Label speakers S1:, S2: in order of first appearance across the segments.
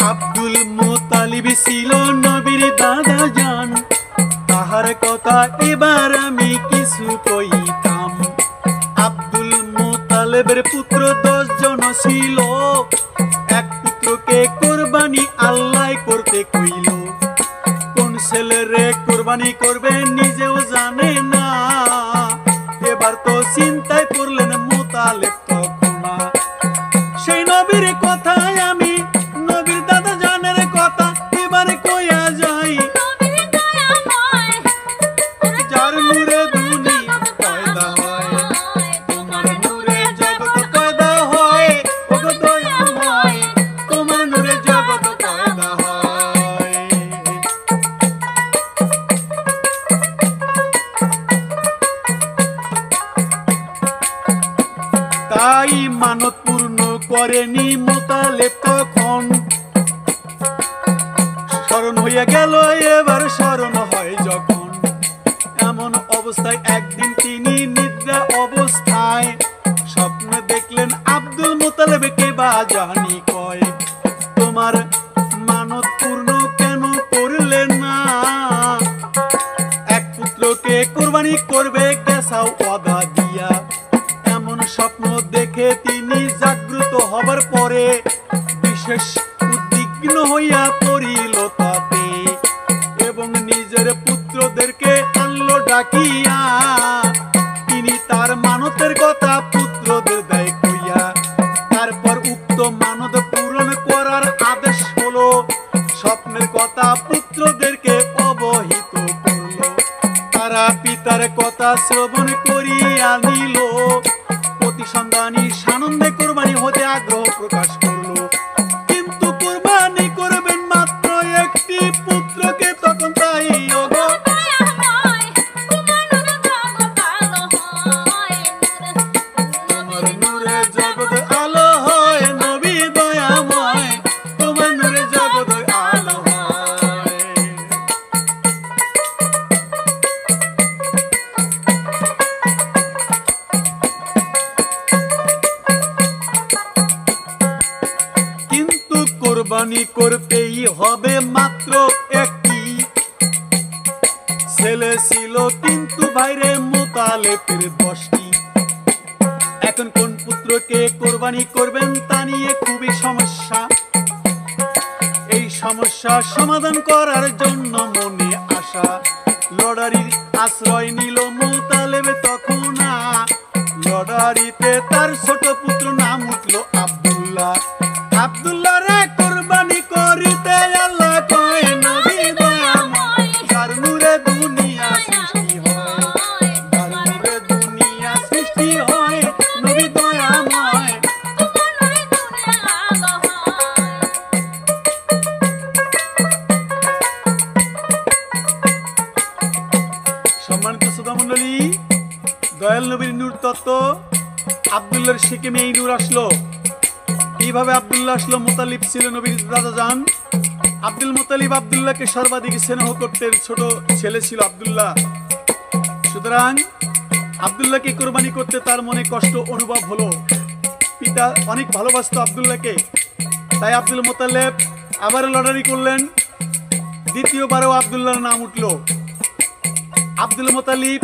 S1: Abdul Muttalib ছিল নবীর দাদা জান, তাহার কথা এবার আমি কিছু কইতাম। আব্দুল মুত্তালিবের পুত্র 10 জন ছিল, এক পুত্রকে কোরবানি আল্লাহ করতে কইল। কোন ছেলেরে কোরবানি করবে নিজেও জানে না, এবার তো চিন্তায় পড়লেন মুত্তালিব তখন। সেই নবীর কথায় আমি নবীর দাদা জানের কথা এবারে কইয়া যাই। যার নূরে দুনিয়া পয়দা হয়, তোমার নূরে জগৎ পয়দা হয়, ওগো দয়াময় তোমার নূরে জগৎ পয়দা হয়। তাই মানত পূর্ণ করেনি মুত্তালিব তখন, স্মরণ হইয়া গেল এবার স্মরণ হয় যখন। এমন অবস্থায় একদিন তিনি নিদ্রা অবস্থায় স্বপ্ন দেখলেন আব্দুল মুত্তালিবকে বা জানি কয়, তোমার মানত পূর্ণ কেন করলে না? এক পুত্রকে কোরবানি করবে গেছাও ওয়াদা দিয়া। এমন স্বপ্ন দেখে তিনি জাগ্রত হবার পরে বিশেষ উদ্বিগ্ন হইয়া পড়িল তাতে, এবং নিজের পুত্রদেরকে আনলো ডাকিয়া। তিনি তার মানতের কথা পুত্রদের দেয় কইয়া, তারপর উক্ত মানত পূরণ করার আদেশ হলো। স্বপ্নের কথা পুত্রদেরকে অবহিত করল, তারা পিতার কথা শ্রবণ করিয়া নিল। প্রতিসন্ধানী সানন্দে কোরবানি হতে আগ্রহ প্রকাশ করলো, কিন্তু কোরবানি করবেন মাত্র একটি পুত্রকে তখন তাই ওগো তোমার নূরে জগৎ আলো হয়, নবী দয়াময় তোমার নূরে জগৎ আলো হয়। কিন্তু কোরবানি করতেই হবে মাত্র একটি ছেলে ছিল, কিন্তু ভাইরে মুত্তালিবের 10টি। এখন কোন পুত্রকে কোরবানি করবেন তা নিয়ে খুবই সমস্যা। এই সমস্যার সমাধান করার জন্য মনে আশা লটারির আশ্রয় নিল মুত্তালিব তখন। লটারিতে তার ছোট পুত্র নাম উঠল আব্দুল্লাহ। আব্দুল্লাহ রে কোরবানি করিতে আল্লাহ কয়, নবী দয়াময় যার নূরে দুনিয়া সৃষ্টি হয়, যার নূরে দুনিয়া সৃষ্টি হয়, নবী দয়াময়। সম্মানিত শ্রোতা মণ্ডলী, দয়াল নবীর নূর তত্ত্ব আব্দুল্লাহর শিকেমে এই নূর আসলো। কিভাবে আব্দুল্লাহ আসলো? মুত্তালিব ছিল নবীর দাদা জান। আব্দুল মুত্তালিব আব্দুল্লাহকে সর্বাধিক স্নেহ করতেন, ছোট ছেলে ছিল আব্দুল্লাহ। সুতরাং আব্দুল্লাহকে কোরবানি করতে তার মনে কষ্ট অনুভব হলো। পিতা অনেক ভালোবাসতো আব্দুল্লাহকে, তাই আব্দুল মুত্তালিব আবার লটারি করলেন। দ্বিতীয়বারও আব্দুল্লাহর নাম উঠল। আব্দুল মুত্তালিব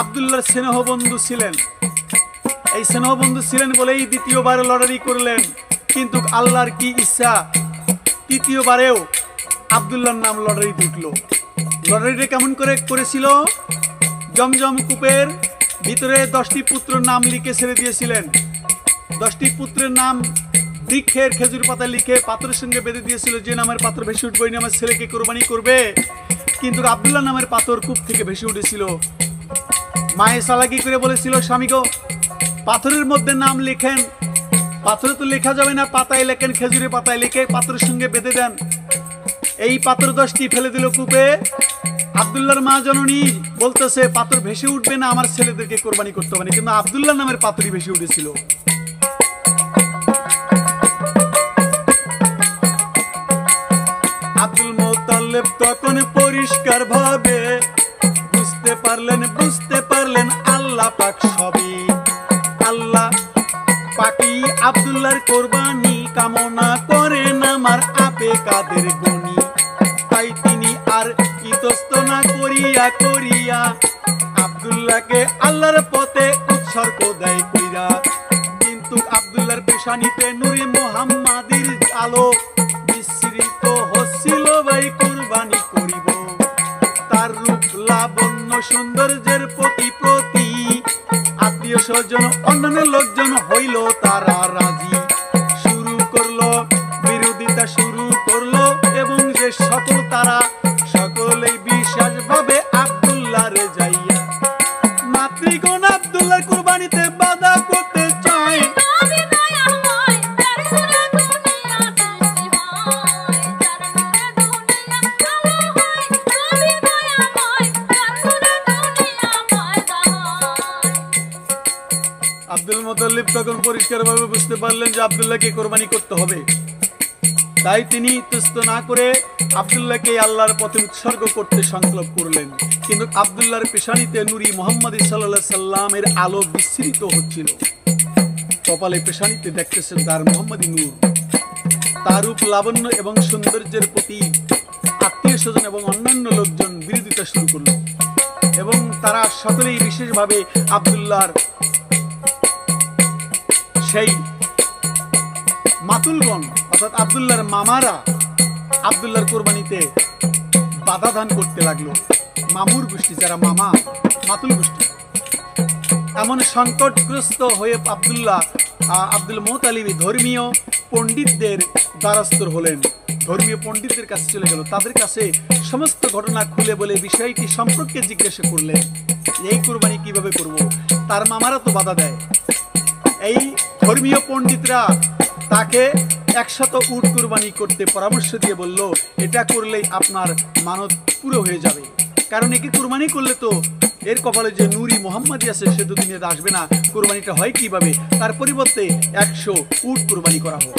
S1: আব্দুল্লাহর স্নেহ বন্ধু ছিলেন। এই স্নেহ বন্ধু ছিলেন বলেই দ্বিতীয়বার লটারি করলেন, কিন্তু আল্লাহর কি ইচ্ছা, তৃতীয়বারেও আব্দুল্লাহর নাম লটারিতে উঠল। লটারিটা কেমন করে করেছিল? জমজম কূপের ভিতরে 10টি পুত্রের নাম লিখে ছেড়ে দিয়েছিলেন। 10টি পুত্রের নাম বৃক্ষের খেজুর পাতা লিখে পাত্রের সঙ্গে বেঁধে দিয়েছিল, যে নামের পাত্র ভেসে উঠবে ওই নামের ছেলেকে কোরবানি করবে। কিন্তু আব্দুল্লাহ নামের পাথর কূপ থেকে ভেসে উঠেছিল। মায়ে চালাকি করে বলেছিল, স্বামী গো, পাথরের মধ্যে নাম লিখেন। পাথরে তো লেখা যাবে না, পাতায় লেখেন, খেজুরের পাতায় লিখে পাথরের সঙ্গে বেঁধে দেন। এই পাথর 10টি ফেলে দিল কূপে। আব্দুল্লাহর মা জননী বলতেছে, পাথর ভেসে উঠবে না, আমার ছেলেদেরকে কোরবানি করতে হবে না। কিন্তু আব্দুল্লাহ নামের পাথরই ভেসে উঠেছিল। আব্দুল মুত্তালিব তখন পরিষ্কার ভাবে বুঝতে পারলেন আল্লাহ পাক সবই। আল্লাহ পাকি আব্দুল্লাহর কোরবানি কামনা করে না। আমার আপে কাদের গনি। তাই তিনি আর ইতস্ত না করিয়া করিয়া আব্দুল্লাহকে আল্লাহর পথে উৎসর্গ দেয় কইরা। কিন্তু আব্দুল্লাহর পেশানিতে নূরে মুহাম্মাদির আলো বিস্মৃত হচ্ছিল, ভাই কুরবানি করিব। তার রূপ লাবণ্য সৌন্দর্যের প্রতি প্রতি আত্মীয় স্বজন অন্যান্য লোকজন হইল তারা রাজি। শুরু করলো বিরোধিতা শুরু করলো, এবং যে সকল তারা সকলেই বিশ্বাস ভাবে আব্দুল্লাহর যাইয়া। মাতৃগণ আব্দুল্লাহর কুরবানিতে বাধা করতে চায়। আব্দুল মুতাল্লিব তখন পরিষ্কারভাবে বুঝতে পারলেন যে আব্দুল্লাহকে কোরবানি করতে হবে। তাই তিনি ইতস্ত না করে আব্দুল্লাহকে আল্লাহর পথে উৎসর্গ করতে সংকল্প করলেন। কিন্তু আব্দুল্লাহর পেশানিতে নূরি মুহাম্মদ সাল্লাল্লাহু আলাইহি সাল্লামের আলো বিস্মৃত হচ্ছিল। কপালে পেশানিতে দেখতেছেন তার মুহাম্মদী নূর। তার রূপ লাবণ্য এবং সৌন্দর্যের প্রতি আত্মীয় স্বজন এবং অন্যান্য লোকজন বিরোধিতা শুরু করল, এবং তারা সকলেই বিশেষভাবে আব্দুল্লাহর সেই মাতুলগণ অর্থাৎ আব্দুল্লাহর মামারা আব্দুল্লাহর কোরবানিতে বাধা দান করতে লাগলো। মামুর গোষ্ঠী, যারা মামা মাতুল গোষ্ঠী, এমন সংকটগ্রস্ত হয়ে আব্দুল মুতালিব ধর্মীয় পণ্ডিতদের দ্বারস্থ হলেন। ধর্মীয় পণ্ডিতদের কাছে চলে গেল, তাদের কাছে সমস্ত ঘটনা খুলে বলে বিষয়টি সম্পর্কে জিজ্ঞাসা করলেন, এই কোরবানি কিভাবে করব। তার মামারা তো বাধা দেয়। এই ধর্মীয় পণ্ডিতরা তাকে 100 উট কুরবানি করতে পরামর্শ দিয়ে বলল, এটা করলেই আপনার মানত পুরো হয়ে যাবে, কারণ একে কুরবানি করলে তো এর কপালে যে নূরি মুহাম্মাদি আছে সে তো দুনিয়াতে আসবে না, কুরবানিটা হয় কিভাবে, তার পরিবর্তে 100 উট কুরবানি করা হোক।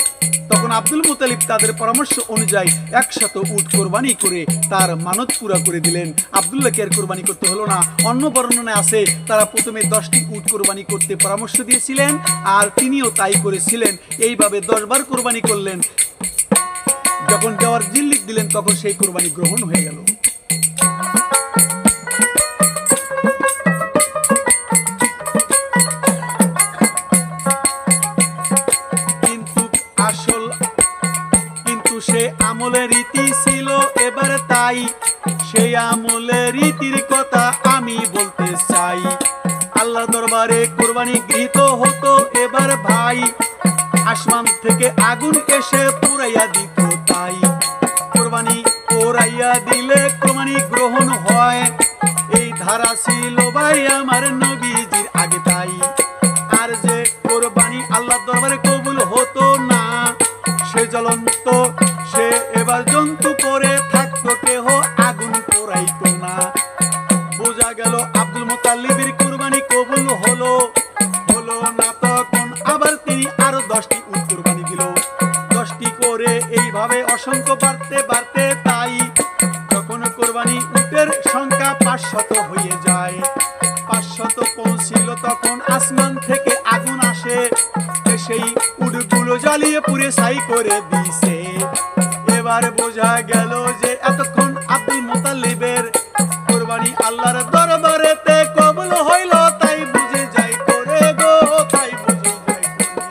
S1: তখন আব্দুল মুতালিব তাদের পরামর্শ অনুযায়ী 100 উট কোরবানি করে তার মানত পুরা করে দিলেন। আব্দুল্লাহকে আর কোরবানি করতে হলো না। অন্য বর্ণনায় আছে তারা প্রথমে 10টি উট কোরবানি করতে পরামর্শ দিয়েছিলেন, আর তিনিও তাই করেছিলেন। এইভাবে 10 বার কোরবানি করলেন। যখন দেওয়ার জিল্লিক দিলেন তখন সেই কোরবানি গ্রহণ হয়ে গেল। সে আমলের রীতি ছিল এবার, তাই সেই আমলের রীতির কথা আমি বলতে চাই। আল্লাহ দরবারে কোরবানি গৃহীত হতো এবার ভাই, আসমান থেকে আগুন এসে পুরাইয়া দিত। তাই কোরবানি পুরাইয়া দিলে কোরবানি গ্রহণ হয়, এই ধারা ছিল ভাই আমার নবীজির আগে। তাই আর যে কোরবানি আল্লাহ দরবারে কবুল হতো না, সে জ্বলন্ত সে এবার জন্তু করে থাকতো, কেহ আগুন পোড়াইতো না। বোঝা গেল আব্দুল মুতাল্লিবের কুরবানি কবুল হলো না। তখন আবার তিনি আরো 10টি উট কুরবানি দিল, 10টি করে এইভাবে অসংখ্য বাড়তে বাড়তে, তাই যখন কোরবানি উটের সংখ্যা 500 হয়ে যায়, 500 পৌঁছিল, তখন আসমান থেকে আগুন আসে, সেই উটগুলো জ্বালিয়ে পুড়ে ছাই করে দিছে। এবার বোঝা গেল যে এতক্ষণ আব্দুল মুতাল্লিবের কোরবানি আল্লাহর দরবারেতে কবুল হইল, তাই বুঝে যাই করে গো, তাই বুঝে যাই করে।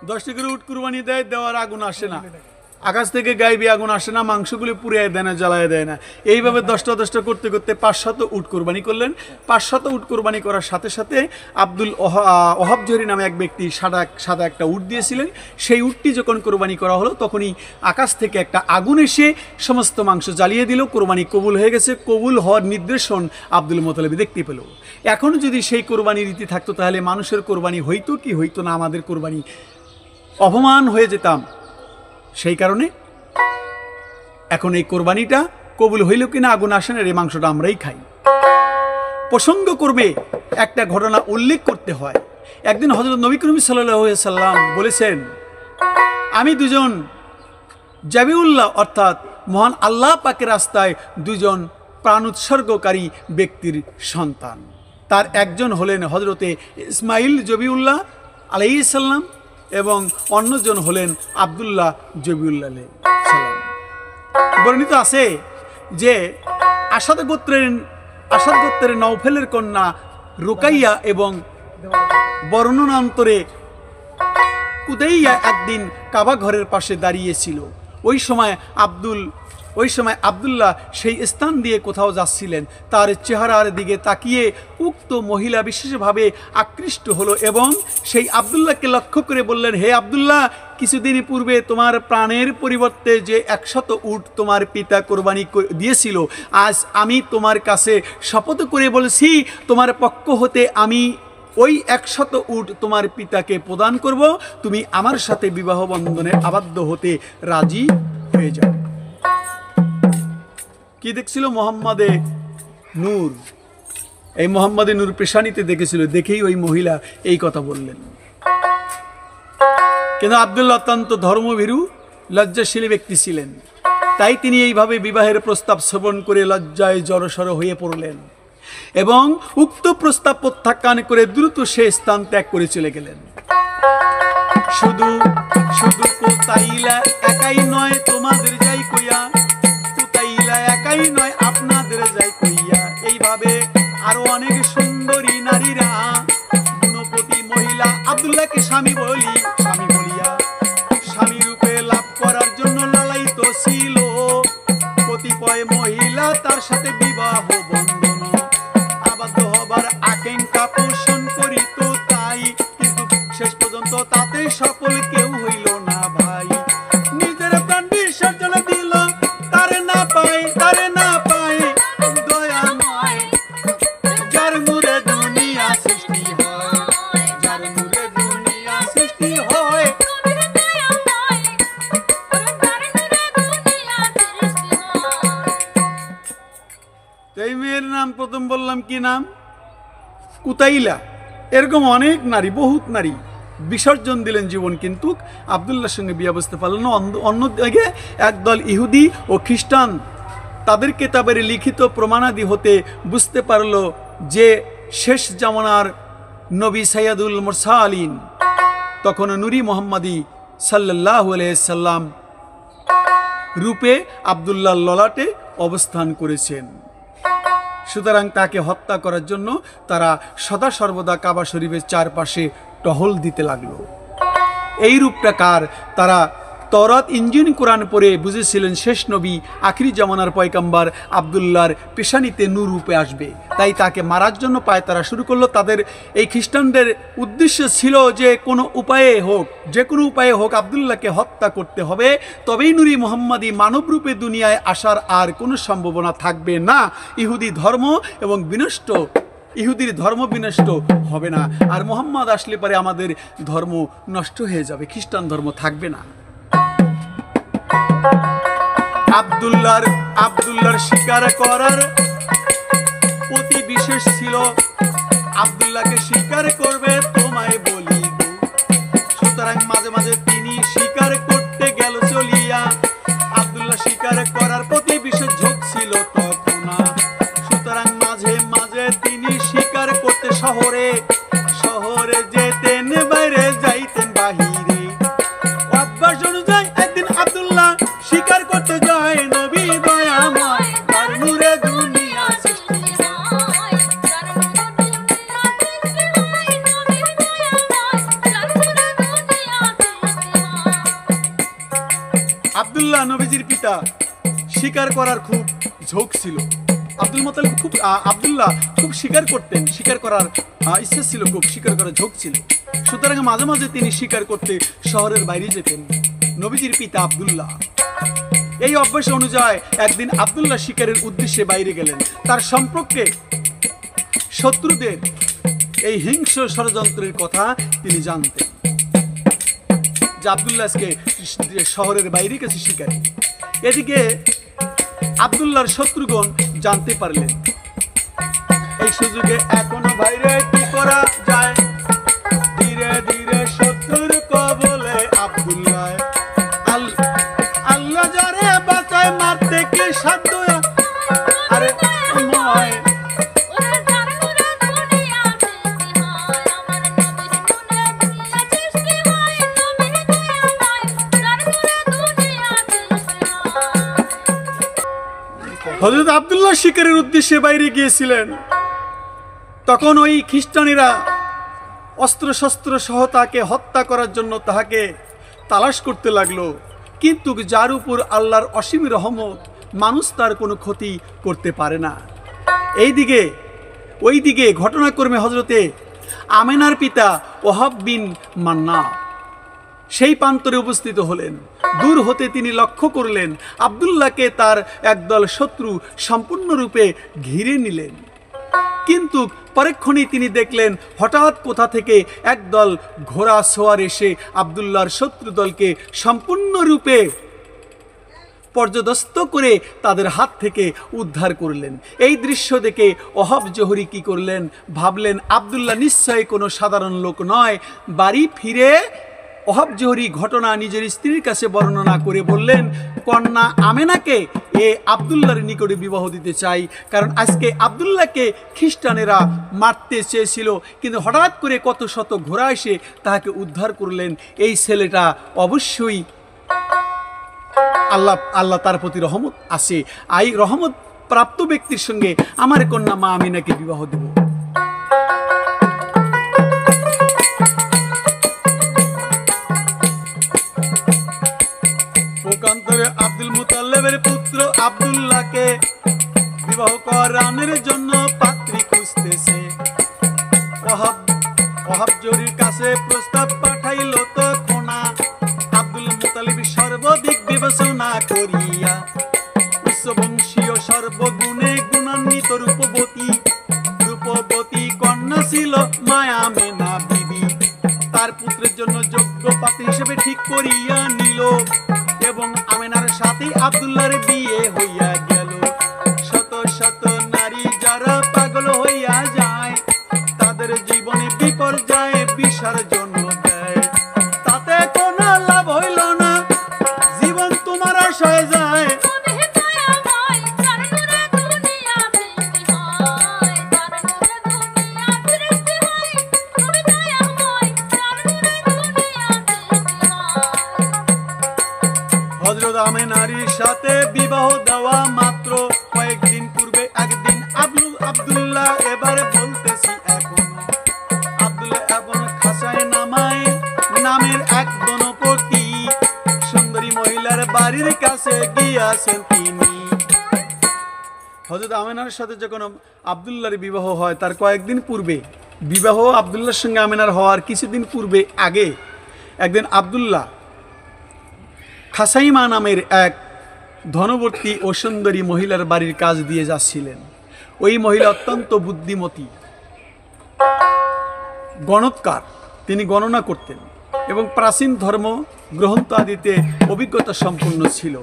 S1: 10টি করে উট কুরবানি দেয়, দেওয়ার আগুন আসে না, আকাশ থেকে গাইবি আগুন আসে না, মাংসগুলি পুড়িয়ে দেয় না, জ্বালায় দেয় না। এইভাবে 10টা করতে করতে 500 উট কোরবানি করলেন। 500 উট কোরবানি করার সাথে সাথে আব্দুল ওহাব জহরি নামে এক ব্যক্তি সাদা একটা উট দিয়েছিলেন। সেই উটটি যখন কোরবানি করা হলো তখনই আকাশ থেকে একটা আগুন এসে সমস্ত মাংস জ্বালিয়ে দিল। কোরবানি কবুল হয়ে গেছে। কবুল হওয়ার নির্দেশন আব্দুল মুতালিব দেখতে পেল। এখন যদি সেই কোরবানি রীতি থাকতো তাহলে মানুষের কোরবানি হইতো কি হইতো না, আমাদের কোরবানি অপমান হয়ে যেতাম। সেই কারণে এখন এই কোরবানিটা কবুল হইল কিনা আগুন আসে না, এই মাংসটা আমরাই খাই। প্রসঙ্গ করবে একটা ঘটনা উল্লেখ করতে হয়। একদিন হযরত নবী করিম সাল্লাল্লাহু আলাইহি সাল্লাম বলেছেন, আমি দুজন জাবিউল্লাহ অর্থাৎ মহান আল্লাহ পাকের রাস্তায় দুজন প্রাণ উৎসর্গকারী ব্যক্তির সন্তান। তার একজন হলেন হজরতে ইসমাইল জবিউল্লাহ আলাইহিস সালাম এবং অন্যজন হলেন আব্দুল্লাহ জবিউল্লাহ আলাইহিস সালাম। বর্ণিত আছে যে আসাদ গোত্রের নওফেলের কন্যা রুকাইয়া এবং বর্ণনান্তরে কুদাইয়া একদিন কাবা ঘরের পাশে দাঁড়িয়েছিল। ওই সময় আব্দুল্লাহ সেই স্থান দিয়ে কোথাও যাচ্ছিলেন। তার চেহারার দিকে তাকিয়ে উক্ত মহিলা বিশেষভাবে আকৃষ্ট হলো এবং সেই আব্দুল্লাহকে লক্ষ্য করে বললেন, হে আব্দুল্লাহ, কিছুদিন পূর্বে তোমার প্রাণের পরিবর্তে যে 100 উট তোমার পিতা কোরবানি দিয়েছিল, আজ আমি তোমার কাছে শপথ করে বলছি তোমার পক্ষ হতে আমি ওই 100 উট তোমার পিতাকে প্রদান করব, তুমি আমার সাথে বিবাহ বন্ধনে আবদ্ধ হতে রাজি হয়ে যাও। কি দেখছিল? মোহাম্মদে নূর। এই মোহাম্মদে নূর পেশানিতে দেখেছিল, দেখেই ওই মহিলা এই কথা বললেন। কিন্তু আব্দুল্লাহ অত্যন্ত ধর্মভীরু লজ্জাশীল ব্যক্তি ছিলেন, তাই তিনি এইভাবে বিবাহের প্রস্তাব শ্রবণ করে লজ্জায় জড়সড় হয়ে পড়লেন এবং উক্ত প্রস্তাব প্রত্যাখ্যান করে দ্রুত সে স্থান ত্যাগ করে চলে গেলেন। শুধু কুতাইলা একাই নয় তোমাদের যাই কইয়া, কুতাইলা একাই নয় আপনাদের যাই কইয়া, এইভাবে আরো অনেক সুন্দরী নারীরা গুণপতি মহিলা আব্দুল্লাহকে স্বামী বলিয়া স্বামী রূপে লাভ করার জন্য লালায়িত ছিল। কতিপয় মহিলা তার সাথে বিবাহ বন্ধন আবদ্ধ হবার আকাঙ্ক্ষা পোষণ করিত, তাই কিন্তু শেষ পর্যন্ত তাতে সফল কেউ হইল না ভাই। নিজের প্রাণ বিসর্জন দিল তারে না পায় দয়াময়, যার নূরে দুনিয়া সৃষ্টি হয়, যার নূরে দুনিয়া সৃষ্টি হয়। এই মেয়ের নাম প্রথম বললাম কি নাম? কুতাইলা। এরকম অনেক নারী, বহুত নারী বিসর্জন দিলেন জীবন, কিন্তু আব্দুল্লাহর সঙ্গে বিয়ে বসতে পারলেন না। অন্যদিকে একদল ইহুদি ও খ্রিস্টান তাদের কেতাবের লিখিত প্রমাণাদি হতে বুঝতে পারল যে শেষ জামানার নবী সাইয়্যিদুল মুরসালিন তখন নূরি মুহাম্মাদি সাল্লাল্লাহু আলাইহি সাল্লাম রূপে আব্দুল্লাহর ললাটে অবস্থান করেছেন। সুতরাং তাকে হত্যা করার জন্য তারা সদা সর্বদা কাবা শরীফের চারপাশে টহল দিতে লাগলো। এই রূপটাকার তারা তওরাত ইনজিল কোরআন পড়ে বুঝেছিলেন শেষ নবী আখিরি জামানার পয়গম্বর আব্দুল্লাহর পেশানিতে নূর রূপে আসবে, তাই তাকে মারার জন্য তারা শুরু করলো। তাদের এই খ্রিস্টানদের উদ্দেশ্য ছিল যে যে কোনো উপায়ে হোক আব্দুল্লাহকে হত্যা করতে হবে, তবেই নূরি মুহাম্মাদি মানব রূপে দুনিয়ায় আসার আর কোনো সম্ভাবনা থাকবে না। ইহুদির ধর্ম বিনষ্ট হবে না, আর মুহাম্মদ আসলে পরে আমাদের ধর্ম নষ্ট হয়ে যাবে, খ্রিস্টান ধর্ম থাকবে না। আব্দুল্লাহর শিকার করার প্রতি বিশেষ ছিল, আব্দুল্লাহকে শিকার করবে তোমায় বলি। সুতরাং মাঝে মাঝে তিনি শিকার করতে গেল চলিয়া। আব্দুল্লাহ শিকার করার প্রতি বিশেষ ঝোঁক ছিল তখন। সুতরাং মাঝে মাঝে তিনি শিকার করতে শহরে যেতেন, বাইরে যাইতেন বাহিরে। অভ্যাস অনুযায়ী একদিন আব্দুল্লাহ শিকার করতে যায় নবী দয়াময়, তার নূরে দুনিয়া সৃষ্টি হয়। আব্দুল্লাহ নবীজির পিতা, শিকার করার খুব ঝোঁক ছিল। আব্দুল্লাহ খুব শিকার করতেন, শিকার করার ইচ্ছা ছিল, খুব শিকার করার ঝোঁক ছিল। সুতরাং মাঝে মাঝে তিনি শিকার করতে শহরের বাইরে যেতেন নবীজির পিতা আব্দুল্লাহ। এই অভ্যাস অনুযায়ী একদিন আব্দুল্লাহ শিকারের উদ্দেশ্যে বাইরে গেলেন। তার সম্পর্কে শত্রুদের এই হিংস্র ষড়যন্ত্রের কথা তিনি জানতেন যে আব্দুল্লাহ আজকে শহরের বাইরে গেছে শিকারে। এদিকে আব্দুল্লাহর শত্রুগণ জানতে পারলেন। এই সুযোগে এখনো বাইরে কি করা যায়, ধীরে ধীরে শত্রুর কবলে আব্দুল্লাহ। আল্লাহ যারে বাঁচায় মারতে কি সাধ্য, আরে হযরত আব্দুল্লাহ শিকারের উদ্দেশ্যে বাইরে গিয়েছিলেন। তখন ওই খ্রিস্টানেরা অস্ত্রশস্ত্র সহ তাকে হত্যা করার জন্য তাহাকে তালাশ করতে লাগলো, কিন্তু যার উপর আল্লাহর অসীম রহমত, মানুষ তার কোনো ক্ষতি করতে পারে না। ওইদিকে ঘটনাক্রমে হজরতে আমেনার পিতা ওহাব বিন মান্না সেই প্রান্তরে উপস্থিত হলেন। দূর হতে তিনি লক্ষ্য করলেন আব্দুল্লাহকে তার একদল শত্রু সম্পূর্ণরূপে ঘিরে নিলেন, কিন্তু পরক্ষণেই তিনি দেখলেন হঠাৎ কোথা থেকে একদল ঘোড়া সোয়ার এসে আব্দুল্লাহর শত্রু দলকে সম্পূর্ণরূপে পর্যদস্ত করে তাদের হাত থেকে উদ্ধার করলেন। এই দৃশ্য দেখে ওহাব জোহরি কি করলেন, ভাবলেন আব্দুল্লাহ নিশ্চয়ই কোনো সাধারণ লোক নয়। বাড়ি ফিরে ওহাব জোহরি ঘটনা নিজের স্ত্রীর কাছে বর্ণনা করে বললেন, কন্যা আমেনাকে আব্দুল্লাহর নিকটে বিবাহ দিতে চাই, কারণ আজকে আব্দুল্লাহকে খ্রিস্টানেরা মারতে চেয়েছিল, কিন্তু হঠাৎ করে কত শত ঘোড়া এসে তাহাকে উদ্ধার করলেন। এই ছেলেটা অবশ্যই আল্লাহ তার প্রতি রহমত আছে, এই রহমত প্রাপ্ত ব্যক্তির সঙ্গে আমার কন্যা মা আমিনাকে বিবাহ দেব। পক্ষান্তরে আব্দুল মুতাল্লিবের পুত্র আব্দুল্লাহকে বিবাহ করানোর জন্য পাত্রী খুঁজতেছে। ওহাব জোহরির কাছে প্রস্তাব পাঠাইল তখন আব্দুল মুতাল্লিব সর্বাধিক বিবেচনা করিয়া উচ্চবংশীয় সর্বগুণে গুণান্বিত রূপবতী কন্যা ছিল মায়া আমেনা বিবি, তার পুত্রের জন্য যোগ্য পাত্রী হিসেবে ঠিক করিয়া নিল এবং আমেনার সাথে আব্দুল্লাহর বিয়ে হইয়া গেল। শত শত নারী যারা পাগল হইয়া যায়, তাদের জীবনে বিপর্যয়ে বিসর্জন দেয়, তাতে কোনো লাভ হইল না, জীবন তোমার আশায় যায়। হযরত আমেনার সাথে বিবাহ দেওয়া মাত্র কয়েকদিন পূর্বে একদিন আব্দুল্লাহ এবারে বলতেছি আব্দুল্লাহ এবং খাসায় নামের এক দনপতি সুন্দরী মহিলার বাড়ির কাছে গিয়াছেন তিনি। হযরত আমেনার সাথে যখন আব্দুল্লাহর বিবাহ হয় তার কয়েকদিন পূর্বে, বিবাহ আব্দুল্লাহর সঙ্গে আমেনার হওয়ার কিছুদিন পূর্বে আগে একদিন আব্দুল্লাহ খাসাইমা নামের এক ধনবর্তী ও সুন্দরী মহিলার বাড়ির কাজ দিয়ে যাচ্ছিলেন। ওই মহিলা অত্যন্ত বুদ্ধিমতী, গণৎকার, তিনি গণনা করতেন এবং প্রাচীন ধর্ম গ্রন্থ আদিতে অভিজ্ঞতা সম্পন্ন ছিল।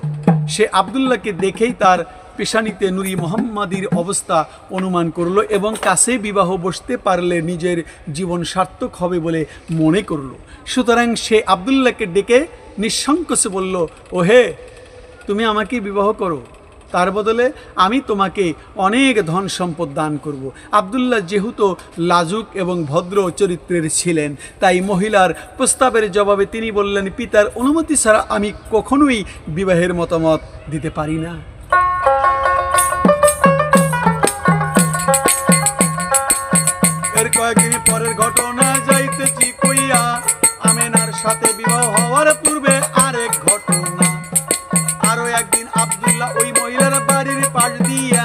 S1: সে আব্দুল্লাহকে দেখেই তার পেশানিতে নুরি মোহাম্মদীর অবস্থা অনুমান করলো এবং কাছে বিবাহ বসতে পারলে নিজের জীবন সার্থক হবে বলে মনে করলো। সুতরাং সে আব্দুল্লাহকে ডেকে নিঃসংকোচে বলল, ও হে, তুমি আমাকে বিবাহ করো, তার বদলে আমি তোমাকে অনেক ধন সম্পদ দান করব। আব্দুল্লাহ যেহেতু লাজুক এবং ভদ্র চরিত্রের ছিলেন, তাই মহিলার প্রস্তাবের জবাবে তিনি বললেন, পিতার অনুমতি ছাড়া আমি কখনোই বিবাহের মতামত দিতে পারি না। এর কয়েকদিন পরের ঘটনা যাইতেছি কইয়া আমেনার সাথে বিবাহ হওয়ার পূর্বে আরেক ঘটনা। আরো একদিন আব্দুল্লাহ ওই মহিলার বাড়ির পাশ দিয়া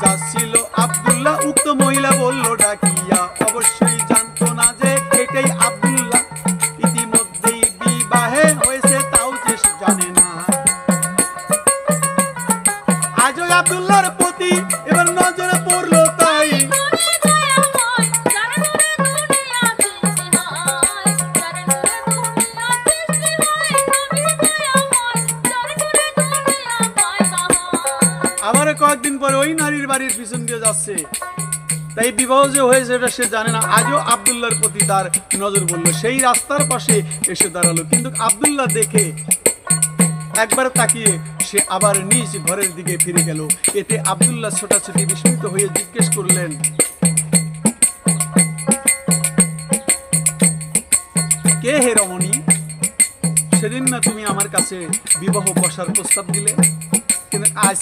S1: যাচ্ছিল। আব্দুল্লাহ উক্ত মহিলা বলল ডাকিয়া, অবশ্যই জানতো না যে এটাই আব্দুল্লাহ, ইতিমধ্যেই বিবাহে হয়েছে তাও যে জানে না। আজও আব্দুল্লাহর প্রতি এবার নজরে পড়লো তাই আবার কয়েকদিন পরে ওই নারীর বাড়ির পিছন দিয়ে যাচ্ছে, তাই বিবাহ যে হয়েছে এটা সে জানে না। আজও আব্দুল্লাহর প্রতি তার নজর পড়লো, সেই রাস্তার পাশে এসে দাঁড়ালো, কিন্তু আব্দুল্লাহ দেখে একবার তাকিয়ে সে আবার নিজ ঘরের দিকে ফিরে গেল। এতে আব্দুল্লাহ ছোটাছুটি বিস্মিত হয়ে জিজ্ঞেস করলেন, কে হে রমণী? সেদিন না তুমি আমার কাছে বিবাহ বসার প্রস্তাব দিলে? কিন্তু আজ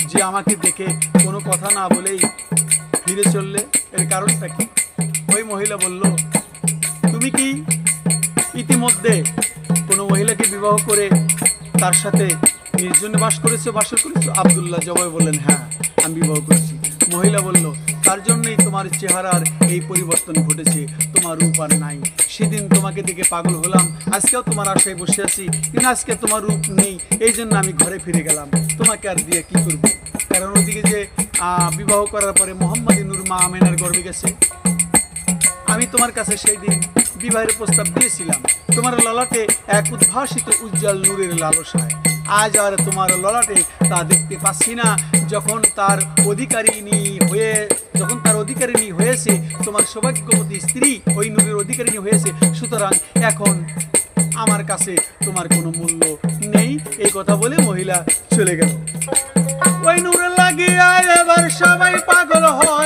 S1: যে আমাকে দেখে কোনো কথা না বলেই ফিরে চললে, এর কারণটা কি? ওই মহিলা বলল, তুমি কি ইতিমধ্যে কোনো মহিলাকে বিবাহ করে তার সাথে নির্জনে বাস করেছো, বাসর করেছো? আব্দুল্লাহ জবাবে বললেন, হ্যাঁ আমি বিবাহ করেছি। মহিলা বলল, তার জন্যই তোমার চেহারার এই পরিবর্তন ঘটেছে, তোমার রূপ আর নাই। সেদিন তোমাকে দেখে পাগল হলাম, আজকেও তোমার আশায় বসে আছি, কিন্তু আজকে তোমার রূপ নেই, এই জন্য আমি ঘরে ফিরে গেলাম। তোমাকে আর দিয়ে কি করব? কারণ ওদিকে যে বিবাহ করার পরে মোহাম্মদ নূর মা আমেনার গর্ভে গেছে। আমি তোমার কাছে সেই দিন বিবাহের প্রস্তাব দিয়েছিলাম, তোমার ললাটে এক উদ্ভাসিত উজ্জ্বল নূরের লালসায়। আজ আর তোমার ললাটে তা দেখতে পাচ্ছি না। যখন তার অধিকারিণী হয়েছে, তোমার সৌভাগ্যবতী স্ত্রী ওই নূরের অধিকারিণী হয়েছে, সুতরাং এখন আমার কাছে তোমার কোনো মূল্য নেই। এই কথা বলে মহিলা চলে গেল। ওই নূর লাগিয়া এবার সবাই পাগল হয়।